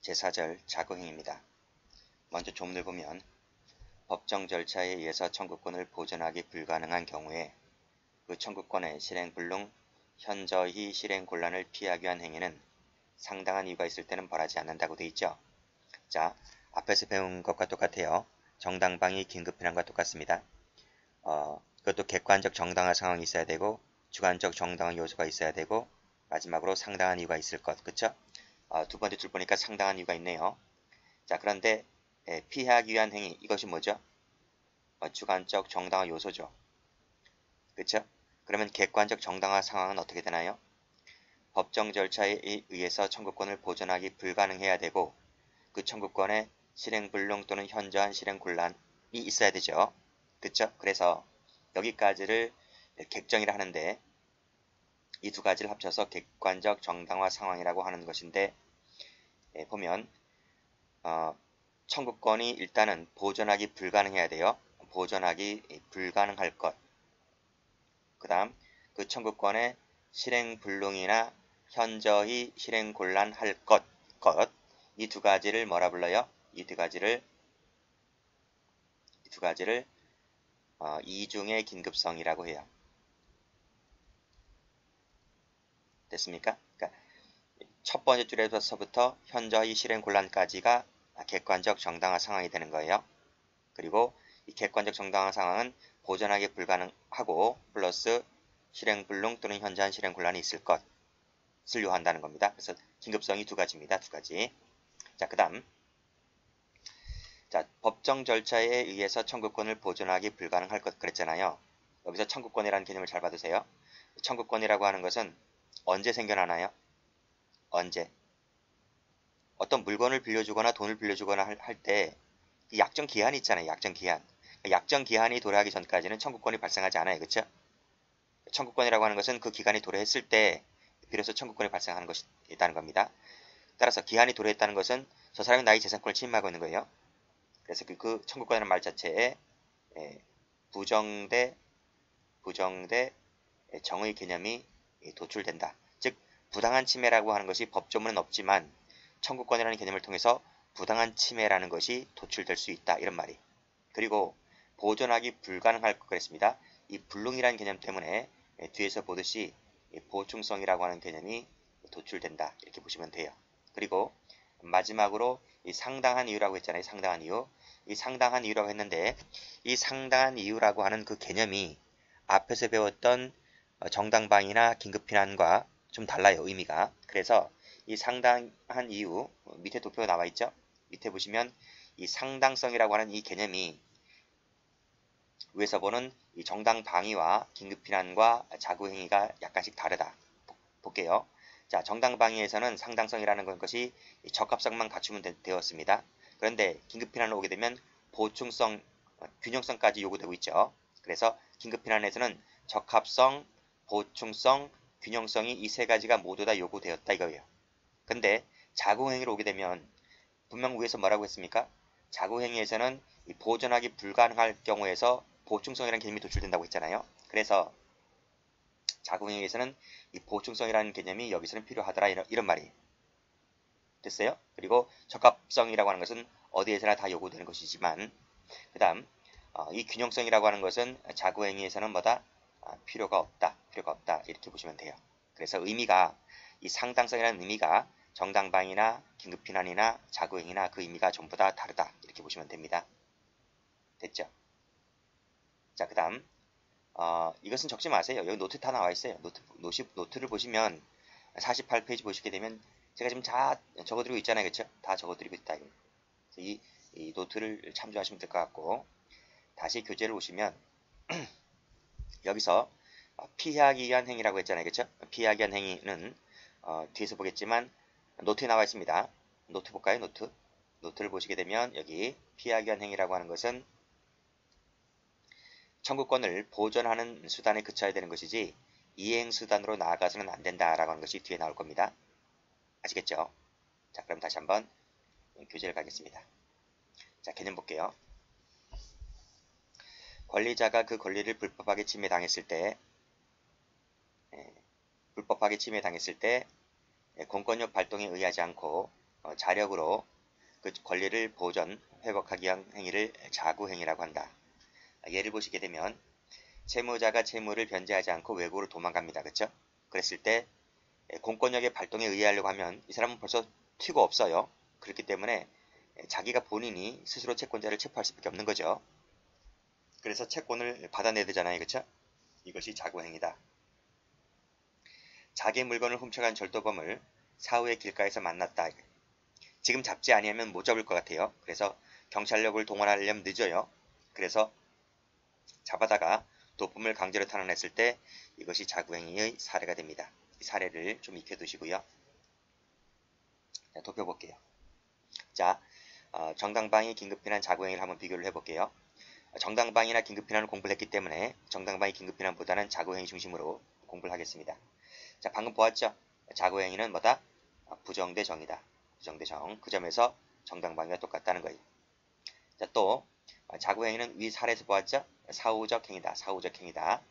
제4절 자구행위입니다. 먼저 조문을 보면 법정 절차에 의해서 청구권을 보존하기 불가능한 경우에 그 청구권의 실행 불능, 현저히 실행 곤란을 피하기 위한 행위는 상당한 이유가 있을 때는 벌하지 않는다고 되어 있죠. 자, 앞에서 배운 것과 똑같아요. 정당방위 긴급필환과 똑같습니다. 그것도 객관적 정당한 상황이 있어야 되고 주관적 정당한 요소가 있어야 되고 마지막으로 상당한 이유가 있을 것. 그쵸? 두 번째 줄 보니까 상당한 이유가 있네요. 자, 그런데 피하기 위한 행위 이것이 뭐죠? 주관적 정당한 요소죠. 그쵸? 그러면 객관적 정당한 상황은 어떻게 되나요? 법정 절차에 의해서 청구권을 보존하기 불가능해야 되고 그 청구권의 실행 불능 또는 현저한 실행 곤란이 있어야 되죠. 그쵸? 그래서 여기까지를 객정이라 하는데 이 두 가지를 합쳐서 객관적 정당화 상황이라고 하는 것인데 보면 청구권이 일단은 보존하기 불가능해야 돼요. 보존하기 불가능할 것. 그 다음 그 청구권의 실행 불능이나 현저히 실행 곤란할 것. 이 두 가지를 뭐라 불러요? 이 두 가지를 이중의 긴급성이라고 해요. 됐습니까? 그러니까 첫 번째 줄에서부터 현저히 실행 곤란까지가 객관적 정당화 상황이 되는 거예요. 그리고 이 객관적 정당화 상황은 보존하기 불가능하고 플러스 실행 불능 또는 현저한 실행 곤란이 있을 것을 요한다는 겁니다. 그래서 긴급성이 두 가지입니다. 두 가지. 자, 그 다음 자, 법정 절차에 의해서 청구권을 보존하기 불가능할 것 그랬잖아요. 여기서 청구권이라는 개념을 잘 받으세요. 청구권이라고 하는 것은 언제 생겨나나요? 언제? 어떤 물건을 빌려주거나 돈을 빌려주거나 할 때 약정 기한이 있잖아요. 약정 기한. 약정 기한이 도래하기 전까지는 청구권이 발생하지 않아요. 그렇죠? 청구권이라고 하는 것은 그 기간이 도래했을 때 비로소 청구권이 발생하는 것이라는 겁니다. 따라서 기한이 도래했다는 것은 저 사람이 나의 재산권을 침해하고 있는 거예요. 그래서 그 청구권이라는 말 자체에 부정대 정의 개념이 도출된다. 즉 부당한 침해라고 하는 것이 법조문은 없지만 청구권이라는 개념을 통해서 부당한 침해라는 것이 도출될 수 있다. 이런 말이. 그리고 보존하기 불가능할 것 그랬습니다. 이 불능이라는 개념 때문에 뒤에서 보듯이 보충성이라고 하는 개념이 도출된다. 이렇게 보시면 돼요. 그리고 마지막으로 이 상당한 이유라고 했잖아요. 상당한 이유. 이 상당한 이유라고 했는데 이 상당한 이유라고 하는 그 개념이 앞에서 배웠던 정당방위나 긴급피난과 좀 달라요. 의미가. 그래서 이 상당한 이유 밑에 도표가 나와 있죠. 밑에 보시면 이 상당성이라고 하는 이 개념이 위에서 보는 이 정당방위와 긴급피난과 자구행위가 약간씩 다르다. 볼게요. 자, 정당방위에서는 상당성이라는 것이 적합성만 갖추면 되었습니다. 그런데 긴급피난을 오게 되면 보충성, 균형성까지 요구되고 있죠. 그래서 긴급피난에서는 적합성, 보충성, 균형성이 이 세 가지가 모두 다 요구되었다 이거예요. 근데 자구행위로 오게 되면 분명 위에서 뭐라고 했습니까? 자구행위에서는 보존하기 불가능할 경우에서 보충성이라는 개념이 도출된다고 했잖아요. 그래서 자구행위에서는 이 보충성이라는 개념이 여기서는 필요하더라 이런 말이 됐어요. 그리고 적합성이라고 하는 것은 어디에서나 다 요구되는 것이지만 그 다음 이 균형성이라고 하는 것은 자구행위에서는 뭐다? 필요가 없다 이렇게 보시면 돼요. 그래서 의미가 이 상당성이라는 의미가 정당방위나 긴급피난이나 자구행위나 그 의미가 전부 다 다르다 이렇게 보시면 됩니다. 됐죠? 자, 그 다음 이것은 적지 마세요. 여기 노트 다 나와 있어요. 노트를 보시면 48페이지 보시게 되면 제가 지금 다 적어드리고 있잖아요. 그렇죠? 다 적어드리고 있다. 이 노트를 참조하시면 될 것 같고 다시 교재를 보시면 여기서 피하기 위한 행위라고 했잖아요. 그렇죠? 피하기 위한 행위는 뒤에서 보겠지만 노트에 나와 있습니다. 노트 볼까요? 노트를 보시게 되면 여기 피하기 위한 행위라고 하는 것은 청구권을 보존하는 수단에 그쳐야 되는 것이지 이행수단으로 나아가서는 안 된다라고 하는 것이 뒤에 나올 겁니다. 아시겠죠? 자, 그럼 다시 한번 교재를 가겠습니다. 자, 개념 볼게요. 권리자가 그 권리를 불법하게 침해당했을 때 공권력 발동에 의하지 않고 자력으로 그 권리를 보전, 회복하기 위한 행위를 자구행위라고 한다. 예를 보시게 되면 채무자가 채무를 변제하지 않고 외국으로 도망갑니다. 그렇죠? 그랬을 때 공권력의 발동에 의하려고 하면 이 사람은 벌써 튀고 없어요. 그렇기 때문에 자기가 본인이 스스로 채권자를 체포할 수밖에 없는 거죠. 그래서 채권을 받아내야 되잖아요. 그렇죠? 이것이 자구행위다. 자기 물건을 훔쳐간 절도범을 사후에 길가에서 만났다. 지금 잡지 아니하면 못 잡을 것 같아요. 그래서 경찰력을 동원하려면 늦어요. 그래서 잡아다가 도품을 강제로 탈환했을 때 이것이 자구행위의 사례가 됩니다. 이 사례를 좀 익혀두시고요. 자, 도표 볼게요. 자, 정당방위 긴급피난 자구행위를 한번 비교를 해볼게요. 정당방위나 긴급피난을 공부를 했기 때문에 정당방위 긴급피난보다는 자구행위 중심으로 공부를 하겠습니다. 자, 방금 보았죠? 자구행위는 뭐다? 부정대 정이다. 부정대 정. 그 점에서 정당방위가 똑같다는 거예요. 자, 또 자구행위는 위 사례에서 보았죠? 사후적 행위다. 사후적 행위다.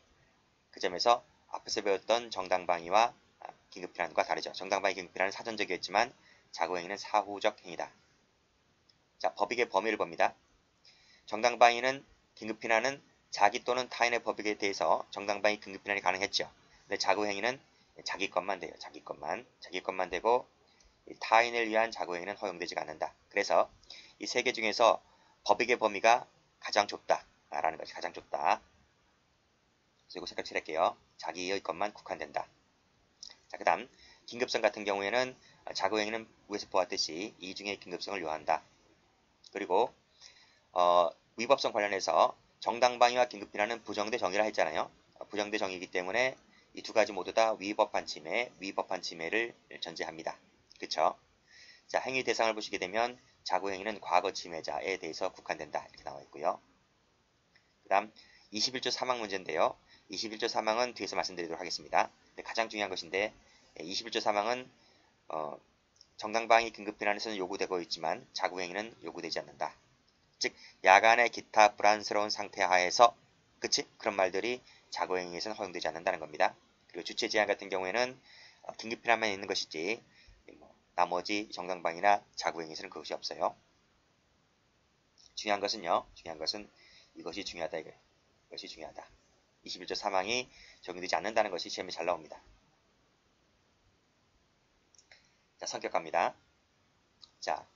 그 점에서 앞에서 배웠던 정당방위와 긴급피난과 다르죠. 정당방위 긴급피난은 사전적이었지만 자구행위는 사후적 행위다. 자, 법익의 범위를 봅니다. 정당방위는 긴급피난은 자기 또는 타인의 법익에 대해서 정당방위 긴급피난이 가능했죠. 근데 자구행위는 자기 것만 돼요. 자기 것만 되고 타인을 위한 자구행위는 허용되지 않는다. 그래서 이 세 개 중에서 법익의 범위가 가장 좁다라는 것이 가장 좁다. 그리고 색깔 칠할게요. 자기의 것만 국한된다. 자, 그 다음 긴급성 같은 경우에는 자구행위는 위에서 보았듯이 이중의 긴급성을 요한다. 그리고 위법성 관련해서 정당방위와 긴급피난은 부정대 정의라 했잖아요. 부정대 정의이기 때문에 이 두 가지 모두 다 위법한 침해를 전제합니다. 그쵸? 자, 행위 대상을 보시게 되면 자구행위는 과거 침해자에 대해서 국한된다. 이렇게 나와 있고요. 그 다음 21조 사망 문제인데요. 21조 사망은 뒤에서 말씀드리도록 하겠습니다. 가장 중요한 것인데 21조 사망은 정당방위 긴급피난에서는 요구되고 있지만 자구행위는 요구되지 않는다. 즉 야간의 기타 불안스러운 상태 하에서 그런 말들이 자구행위에서는 허용되지 않는다는 겁니다. 그리고 주체 제한 같은 경우에는 긴급피난만 있는 것이지 나머지 정당방위나 자구행위에서는 그것이 없어요. 중요한 것은 이것이 중요하다. 이것이 중요하다. 21조 사망이 적용되지 않는다는 것이 시험에 잘 나옵니다. 자, 성격 갑니다. 자,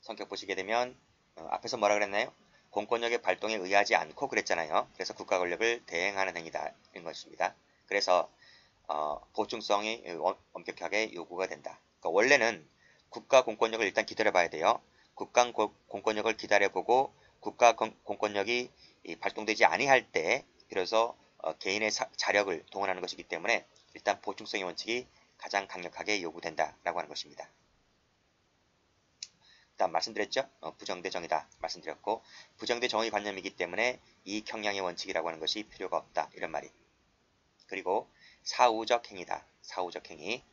성격 보시게 되면 앞에서 뭐라 그랬나요? 공권력의 발동에 의하지 않고 그랬잖아요. 그래서 국가 권력을 대행하는 행위다. 이런 것입니다. 그래서 보충성이 엄격하게 요구가 된다. 그러니까 원래는 국가 공권력을 일단 기다려봐야 돼요. 국가 공권력을 기다려보고 국가 공권력이 발동되지 아니할 때 비로소 개인의 자력을 동원하는 것이기 때문에 일단 보충성의 원칙이 가장 강력하게 요구된다라고 하는 것입니다. 다음 말씀드렸죠? 부정대 정의다 말씀드렸고 부정대 정의 관념이기 때문에 이익형량의 원칙이라고 하는 것이 필요가 없다. 이런 말이. 그리고 사후적 행위다. 사후적 행위.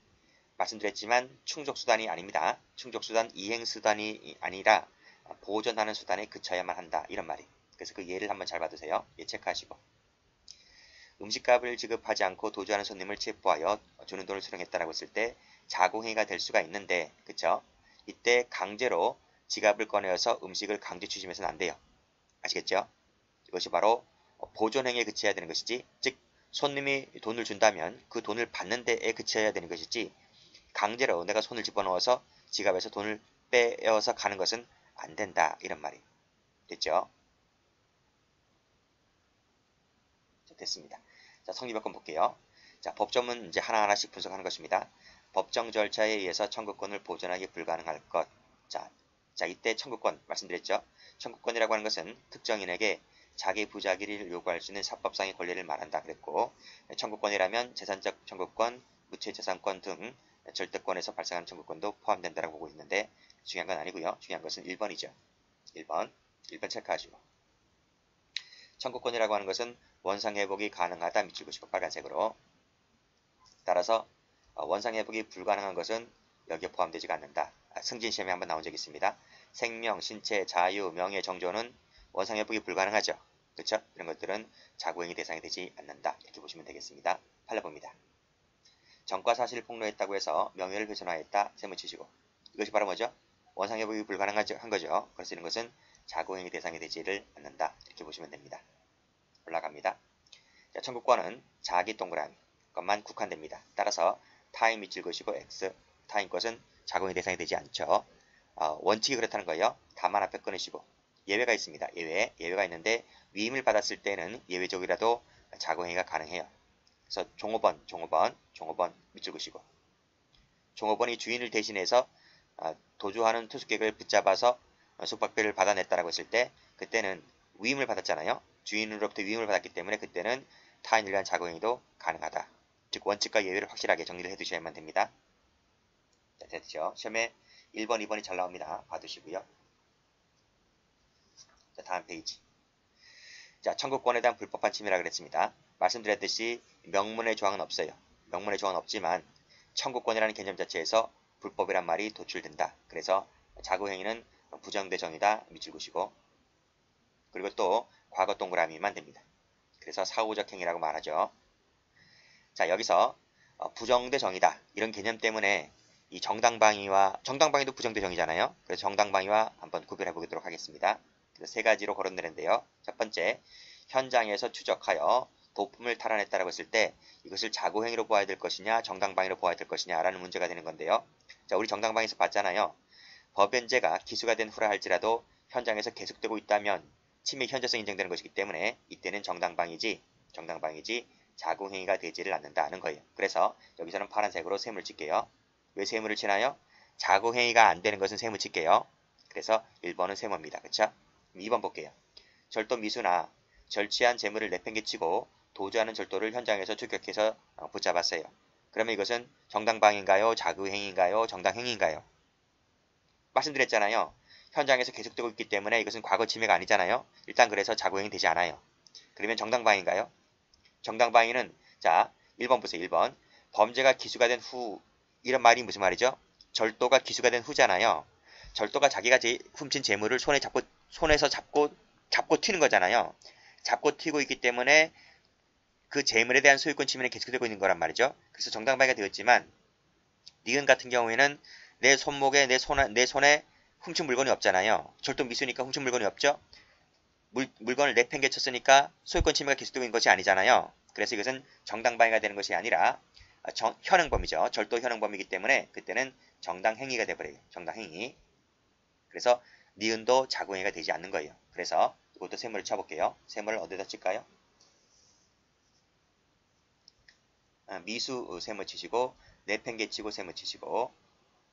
말씀드렸지만 충족수단이 아닙니다. 충족수단 이행수단이 아니라 보존하는 수단에 그쳐야만 한다. 이런 말이. 그래서 그 예를 한번 잘 받으세요. 예, 체크하시고. 음식값을 지급하지 않고 도주하는 손님을 체포하여 주는 돈을 수령했다라고 했을 때 자궁행위가 될 수가 있는데 그쵸? 이때 강제로 지갑을 꺼내어서 음식을 강제 추심해서는 안 돼요. 아시겠죠? 이것이 바로 보존행위에 그쳐야 되는 것이지 즉 손님이 돈을 준다면 그 돈을 받는 데에 그쳐야 되는 것이지 강제로 내가 손을 집어넣어서 지갑에서 돈을 빼어서 가는 것은 안 된다. 이런 말이 됐죠? 됐습니다. 자, 성립요건 볼게요. 자, 법조문 이제 하나하나씩 분석하는 것입니다. 법정 절차에 의해서 청구권을 보존하기 불가능할 것. 자, 이때 청구권 말씀드렸죠. 청구권이라고 하는 것은 특정인에게 자기 부자기를 요구할 수 있는 사법상의 권리를 말한다 그랬고 청구권이라면 재산적 청구권, 무채재산권 등 절대권에서 발생하는 청구권도 포함된다고 보고 있는데 중요한 건 아니고요. 중요한 것은 1번이죠. 1번 체크하시고 청구권이라고 하는 것은 원상회복이 가능하다 밑줄 그시고 빨간색으로 따라서 원상회복이 불가능한 것은 여기에 포함되지 않는다. 승진시험에 한번 나온 적이 있습니다. 생명, 신체, 자유, 명예, 정조는 원상회복이 불가능하죠. 그렇죠? 이런 것들은 자구행위 대상이 되지 않는다. 이렇게 보시면 되겠습니다. 8번 봅니다. 전과사실을 폭로했다고 해서 명예를 훼손하였다. 세무 치시고 이것이 바로 뭐죠? 원상회복이 불가능한 거죠. 그래서 이런 것은 자고행위 대상이 되지를 않는다. 이렇게 보시면 됩니다. 올라갑니다. 자, 청구권은 자기 동그라미 것만 국한됩니다. 따라서 타인 밑줄 그시고 X, 타인 것은 자고행위 대상이 되지 않죠. 원칙이 그렇다는 거예요. 다만 앞에 끊으시고 예외가 있습니다. 예외가 있는데 위임을 받았을 때는 예외적이라도 자고행위가 가능해요. 그래서 종업원 밑줄 그시고 종업원이 주인을 대신해서 도주하는 투숙객을 붙잡아서 숙박비를 받아냈다라고 했을 때 그때는 위임을 받았잖아요. 주인으로부터 위임을 받았기 때문에 그때는 타인을 위한 자고행위도 가능하다. 즉 원칙과 예외를 확실하게 정리를 해두셔야만 됩니다. 자, 됐죠? 시험에 1번, 2번이 잘 나옵니다. 봐두시고요. 자, 다음 페이지. 자, 청구권에 대한 불법한 침해라 그랬습니다. 말씀드렸듯이 명문의 조항은 없어요. 명문의 조항은 없지만 청구권이라는 개념 자체에서 불법이란 말이 도출된다. 그래서 자고행위는 부정대정이다. 밑줄 그시고 그리고 또 과거 동그라미만 됩니다. 그래서 사후적 행위라고 말하죠. 자, 여기서 부정대정이다. 이런 개념 때문에 이 정당방위도 부정대정이잖아요. 그래서 정당방위와 한번 구별해 보도록 하겠습니다. 그래서 세 가지로 거론되는데요. 첫 번째, 현장에서 추적하여 도품을 탈환했다라고 했을 때 이것을 자고행위로 보아야 될 것이냐 정당방위로 보아야 될 것이냐라는 문제가 되는 건데요. 자, 우리 정당방위에서 봤잖아요. 법연제가 기수가 된 후라 할지라도 현장에서 계속되고 있다면 침해 현저성 인정되는 것이기 때문에 이때는 정당방위지 자고행위가 되지를 않는다는 거예요. 그래서 여기서는 파란색으로 세모를 칠게요. 왜 세모를 치나요? 자고행위가 안 되는 것은 세모 칠게요. 그래서 1번은 세모입니다. 그쵸? 2번 볼게요. 절도 미수나 절취한 재물을 내팽개치고 도주하는 절도를 현장에서 추격해서 붙잡았어요. 그러면 이것은 정당방위인가요? 자고행위인가요? 정당행위인가요? 말씀드렸잖아요. 현장에서 계속되고 있기 때문에 이것은 과거 침해가 아니잖아요. 일단 그래서 자고행위 되지 않아요. 그러면 정당방위인가요? 정당방위는 자 1번 보세요. 1번 범죄가 기수가 된 후 이런 말이 무슨 말이죠? 절도가 기수가 된 후잖아요. 절도가 자기가 훔친 재물을 손에서 잡고 튀는 거잖아요. 잡고 튀고 있기 때문에 그 재물에 대한 소유권 침해는 계속되고 있는 거란 말이죠. 그래서 정당방위가 되었지만 니은 같은 경우에는 내 손목에 내 손에 훔친 물건이 없잖아요. 절도 미수니까 훔친 물건이 없죠. 물건을 내팽개쳤으니까 소유권 침해가 계속되고 있는 것이 아니잖아요. 그래서 이것은 정당방위가 되는 것이 아니라 현행범이죠. 절도 현행범이기 때문에 그때는 정당행위가 돼버려요. 정당행위. 그래서 니은도 자고행위가 되지 않는 거예요. 그래서 이것도 세모를 쳐볼게요. 세모를 어디다 칠까요? 미수 세모 치시고 내팽개치고 세모 치시고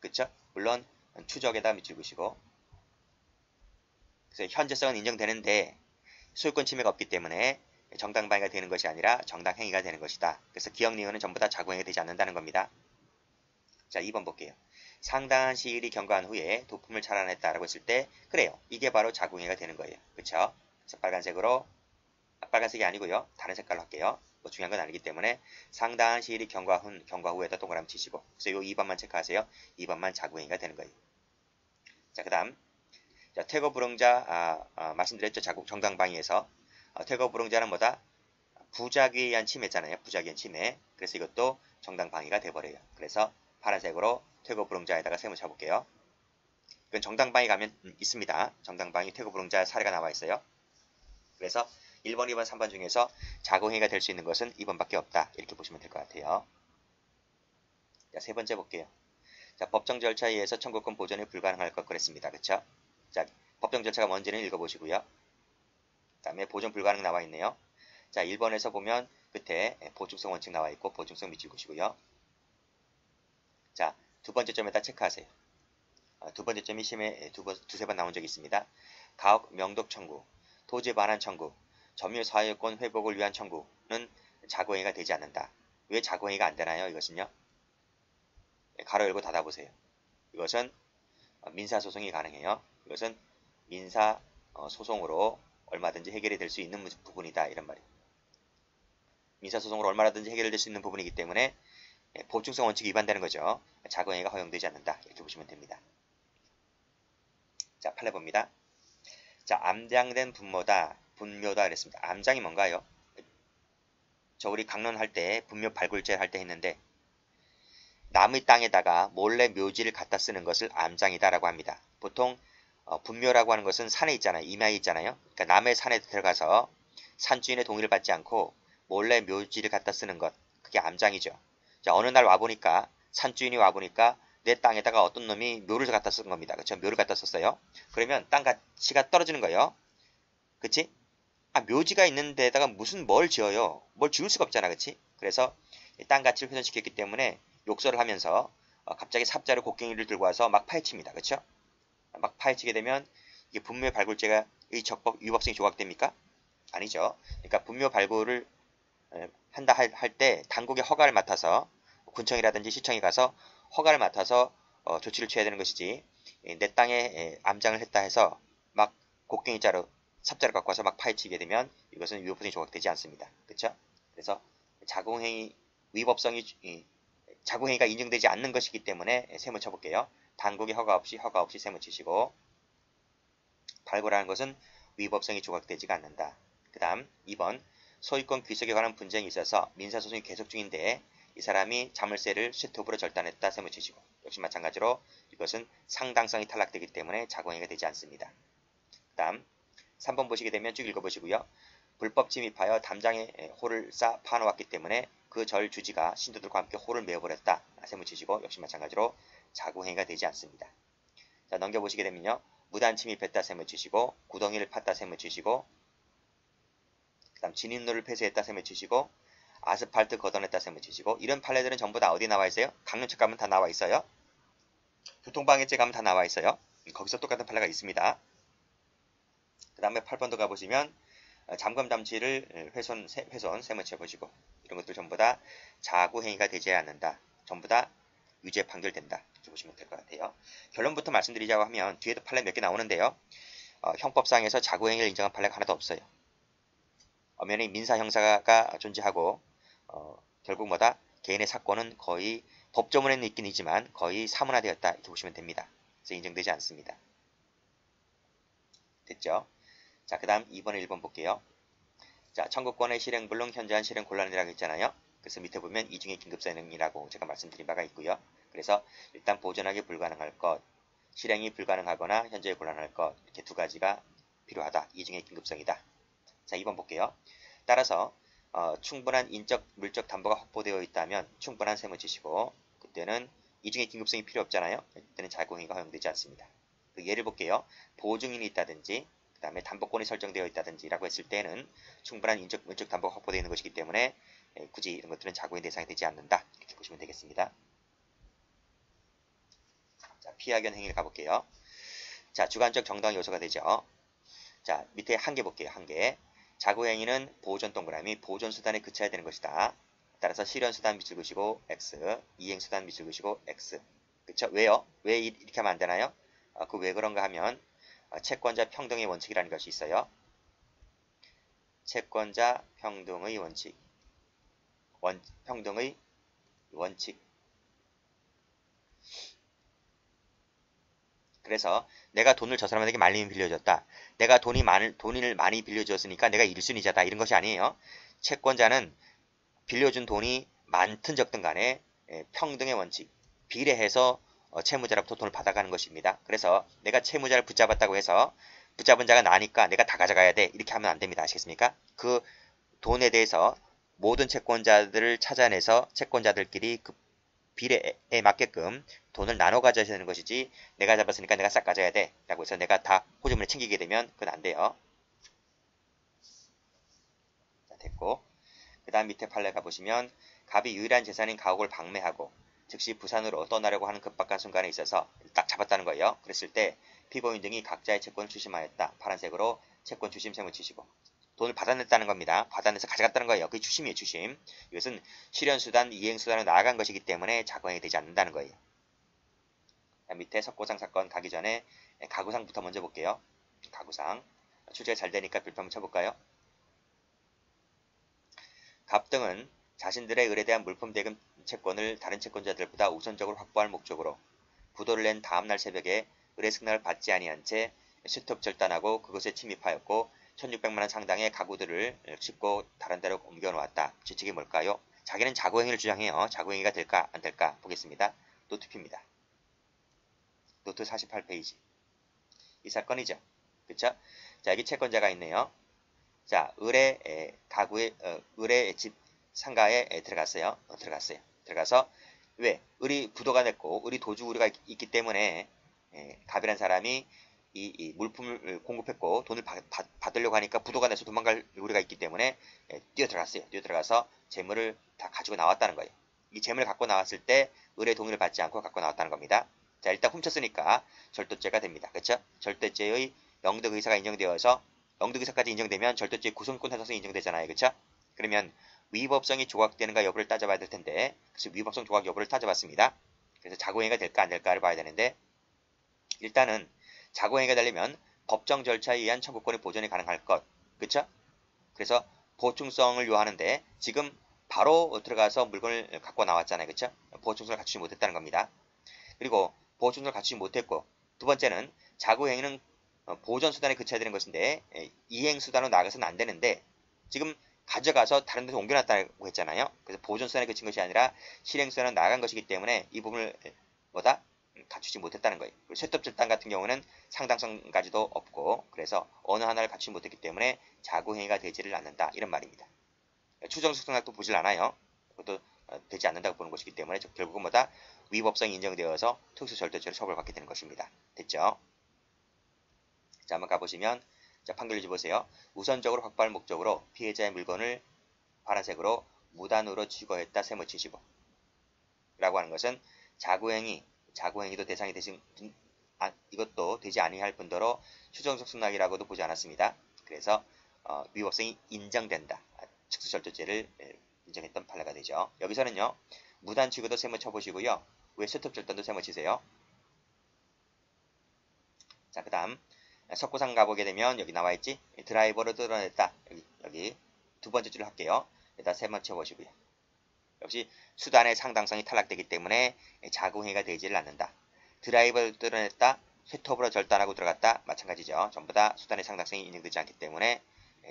그쵸? 물론 추적에다 밑줄 그시고 그래서 현재성은 인정되는데 소유권 침해가 없기 때문에 정당방위가 되는 것이 아니라 정당행위가 되는 것이다. 그래서 기억 니은은 전부 다 자고행위가 되지 않는다는 겁니다. 자, 2번 볼게요. 상당한 시일이 경과한 후에 도품을 차단했다라고 했을 때 그래요. 이게 바로 자고행위가 되는 거예요. 그쵸? 그래서 빨간색이 아니고요. 다른 색깔로 할게요. 뭐 중요한 건 아니기 때문에 상당한 시일이 경과 후에다 동그라미 치시고 그래서 이 2번만 체크하세요. 2번만 자고행위가 되는 거예요. 자, 그 다음 퇴거 불응자 말씀드렸죠. 정당방위에서 퇴거 불응자는 뭐다? 부작위에 의한 침해잖아요. 부작위에 의한 침해. 그래서 이것도 정당방위가 돼버려요. 그래서 파란색으로 퇴거 불응자에다가 세모 쳐볼게요. 이건 정당방위 가면 있습니다. 정당방위 퇴거 불응자 사례가 나와 있어요. 그래서 1번, 2번, 3번 중에서 자고행위가 될 수 있는 것은 2번밖에 없다. 이렇게 보시면 될 것 같아요. 자, 세 번째 볼게요. 자, 법정 절차에 의해서 청구권 보존이 불가능할 것 그랬습니다. 그쵸? 자, 법정 절차가 뭔지는 읽어보시고요. 그 다음에 보존 불가능 나와 있네요. 자, 1번에서 보면 끝에 보충성 원칙 나와 있고 보충성 밑줄 그시고요. 자, 두 번째 점에다 체크하세요. 두 번째 점이 심해 두세 번 나온 적이 있습니다. 가혹 명독 청구, 토지 반환 청구, 점유 사유권 회복을 위한 청구는 자고행위가 되지 않는다. 왜 자고행위가 안 되나요? 이것은요. 가로 열고 닫아보세요. 이것은 민사소송이 가능해요. 이것은 민사소송으로 얼마든지 해결이 될 수 있는 부분이다. 이런 말이에요. 민사소송으로 얼마든지 해결될 수 있는 부분이기 때문에 보충성 원칙이 위반되는 거죠. 자고행위가 허용되지 않는다. 이렇게 보시면 됩니다. 자, 판례 봅니다. 자, 암장된 분묘다 그랬습니다. 암장이 뭔가요? 저 우리 강론할 때 분묘 발굴제 할 때 했는데 남의 땅에다가 몰래 묘지를 갖다 쓰는 것을 암장이다라고 합니다. 보통 분묘라고 하는 것은 산에 있잖아요. 임야에 있잖아요. 그러니까 남의 산에 들어가서 산주인의 동의를 받지 않고 몰래 묘지를 갖다 쓰는 것, 그게 암장이죠. 자, 어느 날 와보니까 산주인이 와보니까 내 땅에다가 어떤 놈이 묘를 갖다 쓴 겁니다. 그렇죠? 묘를 갖다 썼어요. 그러면 땅 가치가 떨어지는 거예요. 그치? 아, 묘지가 있는 데다가 무슨 뭘 지어요? 뭘 지을 수가 없잖아. 그치? 그래서 땅 가치를 훼손시켰기 때문에 욕설을 하면서 갑자기 삽자루 곡괭이를 들고 와서 막 파헤칩니다. 그쵸? 막 파헤치게 되면 이게 분묘 발굴죄가 의 적법 위법성이 조각됩니까? 아니죠. 그러니까 분묘 발굴을 한다 할 때 당국의 허가를 맡아서 군청이라든지 시청에 가서 허가를 맡아서 조치를 취해야 되는 것이지, 내 땅에 암장을 했다 해서 막 곡괭이자루 삽자루 갖고 와서 막 파헤치게 되면 이것은 위법성이 조각되지 않습니다. 그렇죠? 그래서 자궁행위 위법성이 자궁행위가 인정되지 않는 것이기 때문에 세무 쳐볼게요. 당국의 허가 없이 세무 치시고, 발굴하는 것은 위법성이 조각되지가 않는다. 그 다음 2번, 소유권 귀속에 관한 분쟁이 있어서 민사소송이 계속 중인데 이 사람이 자물쇠를 쇠톱으로 절단했다. 세무 치시고, 역시 마찬가지로 이것은 상당성이 탈락되기 때문에 자궁행위가 되지 않습니다. 그 다음 3번 보시게 되면 쭉 읽어보시고요. 불법 침입하여 담장에 홀을 쌓아 파놓았기 때문에 그 절 주지가 신도들과 함께 홀을 메어버렸다. 세무 치시고, 역시 마찬가지로 자궁행위가 되지 않습니다. 자, 넘겨보시게 되면요. 무단 침입했다. 세무 치시고, 구덩이를 팠다. 세무 치시고, 그 다음 진입로를 폐쇄했다. 세무 치시고, 아스팔트 걷어냈다. 세무 치시고, 이런 판례들은 전부 다 어디 나와 있어요? 강릉청 가면 다 나와 있어요. 교통방해죄 가면 다 나와 있어요. 거기서 똑같은 판례가 있습니다. 그 다음에 8번도 가보시면 잠금 장치를 훼손 세무쳐 보시고, 이런 것들 전부 다 자구행위가 되지 않는다. 전부 다 유죄 판결된다. 이렇게 보시면 될 것 같아요. 결론부터 말씀드리자고 하면 뒤에도 판례 몇 개 나오는데요. 형법상에서 자구행위를 인정한 판례가 하나도 없어요. 엄연히 민사 형사가 존재하고 결국 뭐다? 개인의 사건은 거의 법조문에는 있긴 있지만 거의 사문화되었다. 이렇게 보시면 됩니다. 그래서 인정되지 않습니다. 됐죠? 자, 그 다음 2번에 1번 볼게요. 자, 청구권의 실행불능 현저한 실행 곤란이라고 했잖아요. 그래서 밑에 보면 이중의 긴급사항이라고 제가 말씀드린 바가 있고요. 그래서 일단 보존하기 불가능할 것, 실행이 불가능하거나 현저히 곤란할 것, 이렇게 두 가지가 필요하다. 이중의 긴급성이다. 자, 2번 볼게요. 따라서 충분한 인적, 물적 담보가 확보되어 있다면 충분한 세무 치시고, 그때는 이중의 긴급성이 필요 없잖아요. 그때는 자궁행위가 허용되지 않습니다. 그 예를 볼게요. 보증인이 있다든지 그 다음에 담보권이 설정되어 있다든지 라고 했을 때는 충분한 인적, 물적 담보가 확보되어 있는 것이기 때문에 굳이 이런 것들은 자궁행위 대상이 되지 않는다. 이렇게 보시면 되겠습니다. 자, 피하견 행위를 가볼게요. 자, 주관적 정당 요소가 되죠. 자, 밑에 한 개 볼게요. 한 개. 자구행위는 보존 동그라미, 보존 수단에 그쳐야 되는 것이다. 따라서 실현 수단 밑줄 그시고 X, 이행 수단 밑줄 그시고 X. 그쵸? 왜요? 왜 이렇게 하면 안 되나요? 그 왜 그런가 하면 채권자 평등의 원칙이라는 것이 있어요. 채권자 평등의 원칙. 평등의 원칙. 그래서 내가 돈을 저 사람에게 많이 빌려줬다. 내가 돈을 많이 빌려줬으니까 내가 1순위자다. 이런 것이 아니에요. 채권자는 빌려준 돈이 많든 적든 간에 평등의 원칙, 비례해서 채무자로부터 돈을 받아가는 것입니다. 그래서 내가 채무자를 붙잡았다고 해서 붙잡은 자가 나니까 내가 다 가져가야 돼. 이렇게 하면 안 됩니다. 아시겠습니까? 그 돈에 대해서 모든 채권자들을 찾아내서 채권자들끼리 그 비례에 맞게끔 돈을 나눠 가져야 되는 것이지, 내가 잡았으니까 내가 싹 가져야 돼 라고 해서 내가 다 호주머니에 챙기게 되면 그건 안 돼요. 자, 됐고, 그 다음 밑에 판례 가보시면 갑이 유일한 재산인 가옥을 방매하고 즉시 부산으로 떠나려고 하는 급박한 순간에 있어서 딱 잡았다는 거예요. 그랬을 때 피고인 등이 각자의 채권을 추심하였다. 파란색으로 채권 추심 세무 치시고, 돈을 받아냈다는 겁니다. 받아내서 가져갔다는 거예요. 그게 추심이에요. 추심. 이것은 실현수단, 이행수단으로 나아간 것이기 때문에 자궁행위 되지 않는다는 거예요. 밑에 석고상 사건 가기 전에 가구상부터 먼저 볼게요. 가구상. 출제가 잘 되니까 별표 한번 쳐볼까요? 갑 등은 자신들의 을에 대한 물품 대금 채권을 다른 채권자들보다 우선적으로 확보할 목적으로 부도를 낸 다음날 새벽에 을의 승낙을 받지 아니한 채 쇠톱 절단하고 그것에 침입하였고 1600만원 상당의 가구들을 싣고 다른 데로 옮겨 놓았다. 주책이 뭘까요? 자기는 자고행위를 주장해요. 자고행위가 될까 안 될까 보겠습니다. 노트 P입니다. 노트 48페이지. 이 사건이죠. 그쵸? 자, 여기 채권자가 있네요. 자, 을의 집 상가에 들어갔어요. 들어가서 왜? 을이 부도가 됐고 을이 도주우려가 있기 때문에 갑이라는 사람이 이 물품을 공급했고 돈을 받으려고 하니까 부도가 돼서 도망갈 우려가 있기 때문에 뛰어 들어가서 재물을 다 가지고 나왔다는 거예요. 이 재물을 갖고 나왔을 때 을의 동의를 받지 않고 갖고 나왔다는 겁니다. 자, 일단 훔쳤으니까 절도죄가 됩니다. 그렇죠? 절도죄의 영득의사가 인정되어서 영득의사까지 인정되면 절도죄의 구성권 해석성이 인정되잖아요. 그렇죠? 그러면 위법성이 조각되는가 여부를 따져봐야 될 텐데, 그래서 위법성 조각 여부를 따져봤습니다. 그래서 자고행위가 될까 안 될까를 봐야 되는데, 일단은 자고행위가 되려면 법정 절차에 의한 청구권의 보존이 가능할 것, 그렇죠? 그래서 보충성을 요하는데 지금 바로 들어가서 물건을 갖고 나왔잖아요, 그렇죠? 보충성을 갖추지 못했다는 겁니다. 그리고 보충성을 갖추지 못했고, 두 번째는 자고행위는 보존 수단에 그쳐야 되는 것인데 이행 수단으로 나가서는 안 되는데 지금 가져가서 다른 데서 옮겨놨다고 했잖아요. 그래서 보존 수단에 그친 것이 아니라 실행 수단으로 나간 것이기 때문에 이 부분을 갖추지 못했다는 거예요. 쇠톱절단 같은 경우는 상당성까지도 없고 그래서 어느 하나를 갖추지 못했기 때문에 자고행위가 되지를 않는다 이런 말입니다. 추정숙성락도 보질 않아요. 그것도 되지 않는다고 보는 것이기 때문에 결국은 위법성이 인정되어서 특수절도죄로 처벌받게 되는 것입니다. 됐죠? 자, 한번 가보시면 자, 판결 읽어 보세요. 우선적으로 확보할 목적으로 피해자의 물건을 파란색으로 무단으로 취거했다 세무치시고 라고 하는 것은 자고행위도 대상이 되신 이것도 되지 아니할 뿐더러 추정숙성락이라고도 보지 않았습니다. 그래서 위법성이 인정된다. 특수절도죄를 인정했던 판례가 되죠. 여기서는요. 무단취급도 세무 쳐보시고요. 왜 쇠톱절단도 세무 치세요. 자, 그 다음 석고상 가보게 되면 여기 나와있지. 드라이버를 뜯어냈다. 여기 두 번째 줄을 할게요. 여기다 세무 쳐보시고요. 역시 수단의 상당성이 탈락되기 때문에 자고행위가 되지를 않는다. 드라이버를 뜯어냈다. 쇠톱으로 절단하고 들어갔다. 마찬가지죠. 전부 다 수단의 상당성이 인정되지 않기 때문에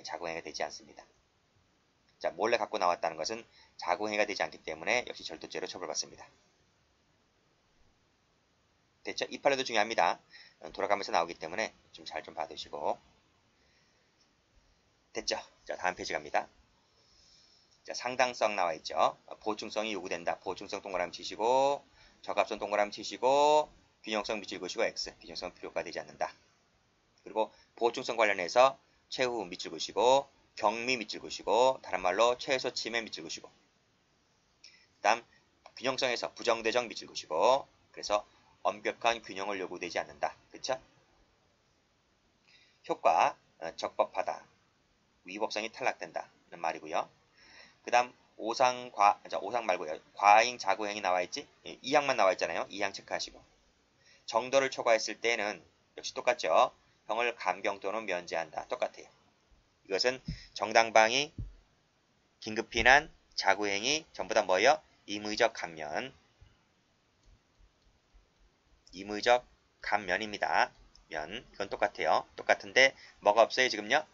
자고행위가 되지 않습니다. 자, 몰래 갖고 나왔다는 것은 자고행위가 되지 않기 때문에 역시 절도죄로 처벌받습니다. 됐죠? 이 판례도 중요합니다. 돌아가면서 나오기 때문에 좀 잘 좀 봐두시고. 됐죠? 자, 다음 페이지 갑니다. 자, 상당성 나와있죠? 보충성이 요구된다. 보충성 동그라미 치시고 적합성 동그라미 치시고 균형성 밑줄 그으시고 X. 균형성 필요가 되지 않는다. 그리고 보충성 관련해서 최후 밑줄 그으시고 경미 밑줄 그으시고 다른 말로 최소 침해 밑줄 그으시고 그 다음 균형성에서 부정대정 밑줄 그으시고 그래서 엄격한 균형을 요구되지 않는다. 그쵸? 효과 적법하다. 위법성이 탈락된다. 는 말이고요. 그 다음 오상 말고요. 과잉 자고행이 나와있지? 2항만 나와있잖아요. 2항 체크하시고 정도를 초과했을 때는 역시 똑같죠. 형을 감경 또는 면제한다. 똑같아요. 이것은 정당방위, 긴급피난, 자고행위 전부 다 뭐예요? 임의적 감면. 임의적 감면입니다. 이건 똑같아요. 똑같은데 뭐가 없어요 지금요?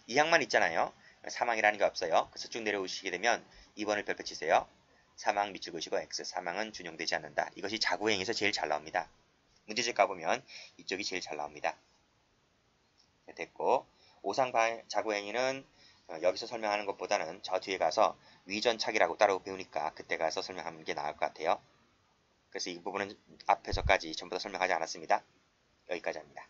2항만 있잖아요. 사망이라는 게 없어요. 그래서 쭉 내려오시게 되면 2번을 별표 치세요. 사망 밑줄 그으시고 X. 사망은 준용되지 않는다. 이것이 자고행위에서 제일 잘 나옵니다. 문제집 가보면 이쪽이 제일 잘 나옵니다. 됐고 오상 자고행위는 여기서 설명하는 것보다는 저 뒤에 가서 위전착이라고 따로 배우니까 그때 가서 설명하는 게 나을 것 같아요. 그래서 이 부분은 앞에서까지 전부 다 설명하지 않았습니다. 여기까지 합니다.